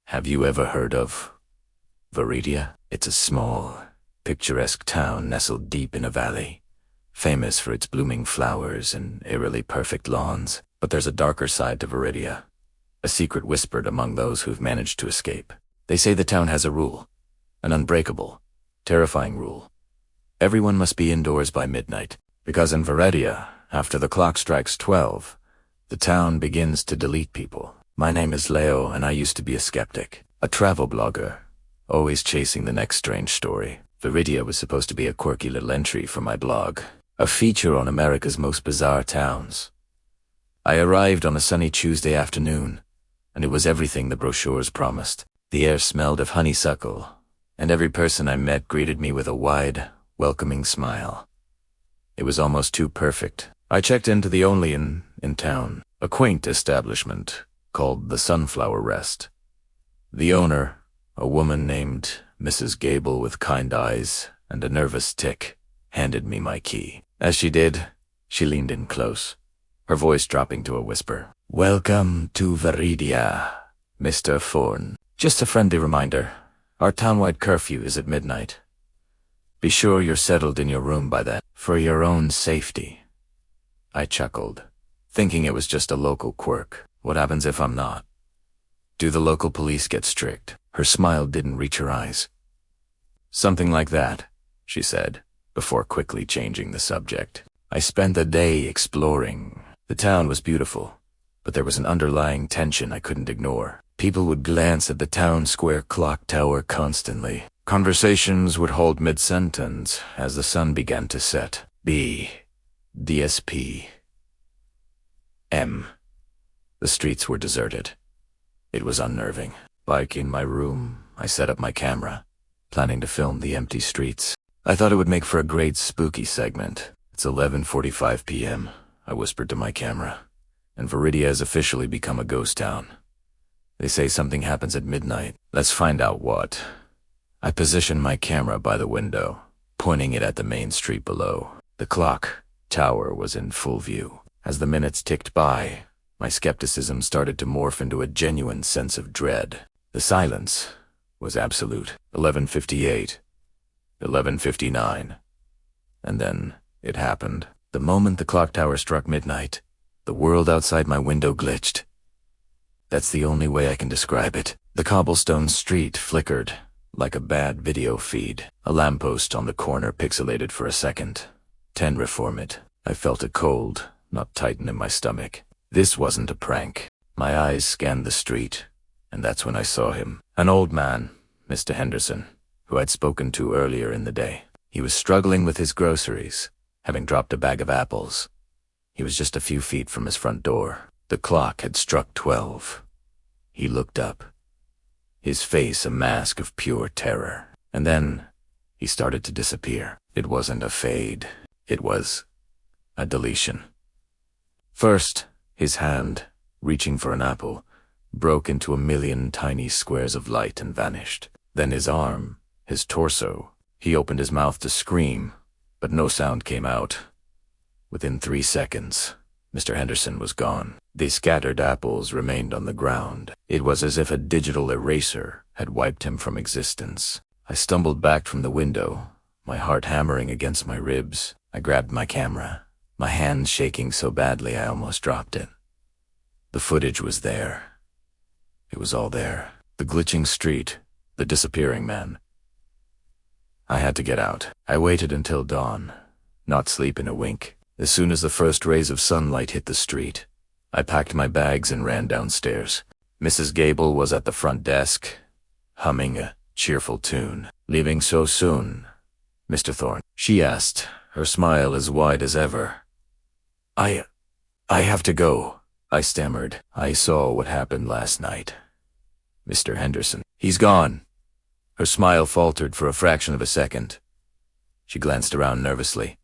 Have you ever heard of Viridia? It's a small, picturesque town nestled deep in a valley, famous for its blooming flowers and eerily perfect lawns. But there's a darker side to Viridia, a secret whispered among those who've managed to escape. They say the town has a rule, an unbreakable, terrifying rule. Everyone must be indoors by midnight, because in Viridia, after the clock strikes 12, the town begins to delete people. My name is Leo, and I used to be a skeptic, a travel blogger, always chasing the next strange story. Viridia was supposed to be a quirky little entry for my blog, a feature on America's most bizarre towns. I arrived on a sunny Tuesday afternoon, and it was everything the brochures promised. The air smelled of honeysuckle, and every person I met greeted me with a wide, welcoming smile. It was almost too perfect. I checked into the only inn in town, a quaint establishment called the Sunflower Rest. The owner, a woman named Mrs. Gable with kind eyes and a nervous tick, handed me my key. As she did, she leaned in close, her voice dropping to a whisper. "Welcome to Viridia, Mr. Thorne. Just a friendly reminder, our townwide curfew is at midnight. Be sure you're settled in your room by then, for your own safety." I chuckled, thinking it was just a local quirk. What happens if I'm not? Do the local police get strict? Her smile didn't reach her eyes. "Something like that," she said, before quickly changing the subject. I spent the day exploring. The town was beautiful, but there was an underlying tension I couldn't ignore. People would glance at the town square clock tower constantly. Conversations would hold mid-sentence as the sun began to set. B. DSP. M. The streets were deserted. It was unnerving. Back in my room, I set up my camera, planning to film the empty streets. I thought it would make for a great spooky segment. "It's 11:45 p.m., I whispered to my camera, "and Viridia has officially become a ghost town. They say something happens at midnight. Let's find out what." I positioned my camera by the window, pointing it at the main street below. The clock tower was in full view. As the minutes ticked by, my skepticism started to morph into a genuine sense of dread. The silence was absolute. 11:58, 11:59. And then it happened. The moment the clock tower struck midnight, the world outside my window glitched. That's the only way I can describe it. The cobblestone street flickered like a bad video feed. A lamppost on the corner pixelated for a second. 10 reform it. I felt a cold, not tighten in my stomach. This wasn't a prank. My eyes scanned the street, and that's when I saw him. An old man, Mr. Henderson, who I'd spoken to earlier in the day. He was struggling with his groceries, having dropped a bag of apples. He was just a few feet from his front door. The clock had struck 12. He looked up, his face a mask of pure terror. And then he started to disappear. It wasn't a fade. It was a deletion. First, his hand, reaching for an apple, broke into a million tiny squares of light and vanished. Then his arm, his torso. He opened his mouth to scream, but no sound came out. Within 3 seconds, Mr. Henderson was gone. The scattered apples remained on the ground. It was as if a digital eraser had wiped him from existence. I stumbled back from the window, my heart hammering against my ribs. I grabbed my camera, my hands shaking so badly I almost dropped it. The footage was there. It was all there. The glitching street, the disappearing man. I had to get out. I waited until dawn, not sleep in a wink. As soon as the first rays of sunlight hit the street, I packed my bags and ran downstairs. Mrs. Gable was at the front desk, humming a cheerful tune. "Leaving so soon, Mr. Thorne?" she asked, her smile as wide as ever. I have to go," I stammered. "I saw what happened last night. Mr. Henderson. He's gone." Her smile faltered for a fraction of a second. She glanced around nervously.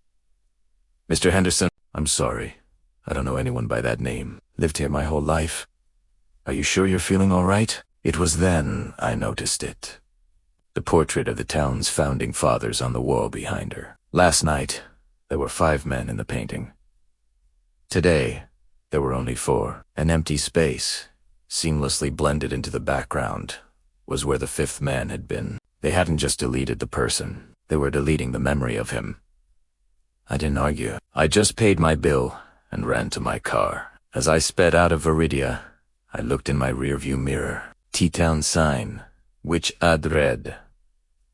"Mr. Henderson, I'm sorry. I don't know anyone by that name. Lived here my whole life. Are you sure you're feeling all right?" It was then I noticed it. The portrait of the town's founding fathers on the wall behind her. Last night, there were 5 men in the painting. Today, there were only 4. An empty space, seamlessly blended into the background, was where the fifth man had been. They hadn't just deleted the person, they were deleting the memory of him. I didn't argue. I just paid my bill and ran to my car. As I sped out of Viridia, I looked in my rearview mirror. T-Town sign, which ad read,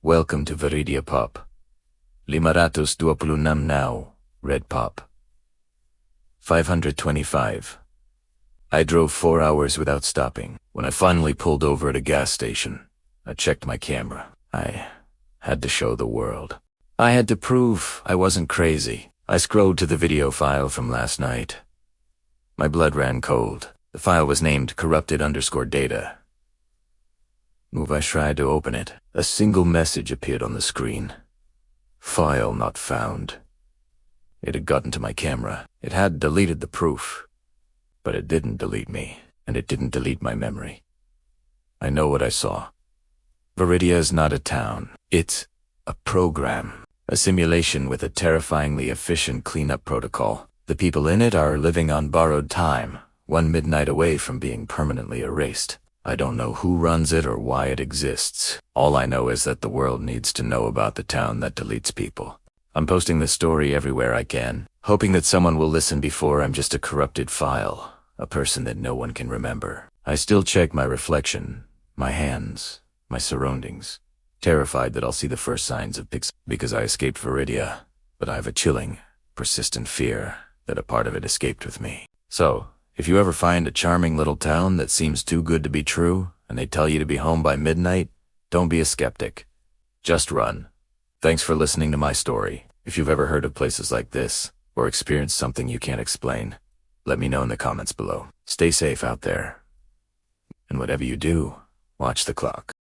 "Welcome to Viridia Pop. 526 now, red pop. 525. I drove 4 hours without stopping. When I finally pulled over at a gas station, I checked my camera. I had to show the world. I had to prove I wasn't crazy. I scrolled to the video file from last night. My blood ran cold. The file was named corrupted_data. I tried to open it. A single message appeared on the screen. File not found. It had gotten to my camera. It had deleted the proof. But it didn't delete me, and it didn't delete my memory. I know what I saw. Viridia is not a town. It's a program. A simulation with a terrifyingly efficient cleanup protocol. The people in it are living on borrowed time, one midnight away from being permanently erased. I don't know who runs it or why it exists. All I know is that the world needs to know about the town that deletes people. I'm posting this story everywhere I can, hoping that someone will listen before I'm just a corrupted file, a person that no one can remember. I still check my reflection, my hands, my surroundings, terrified that I'll see the first signs of pics because I escaped Viridia, but I have a chilling, persistent fear that a part of it escaped with me. So, if you ever find a charming little town that seems too good to be true, and they tell you to be home by midnight, don't be a skeptic. Just run. Thanks for listening to my story. If you've ever heard of places like this, or experienced something you can't explain, let me know in the comments below. Stay safe out there. And whatever you do, watch the clock.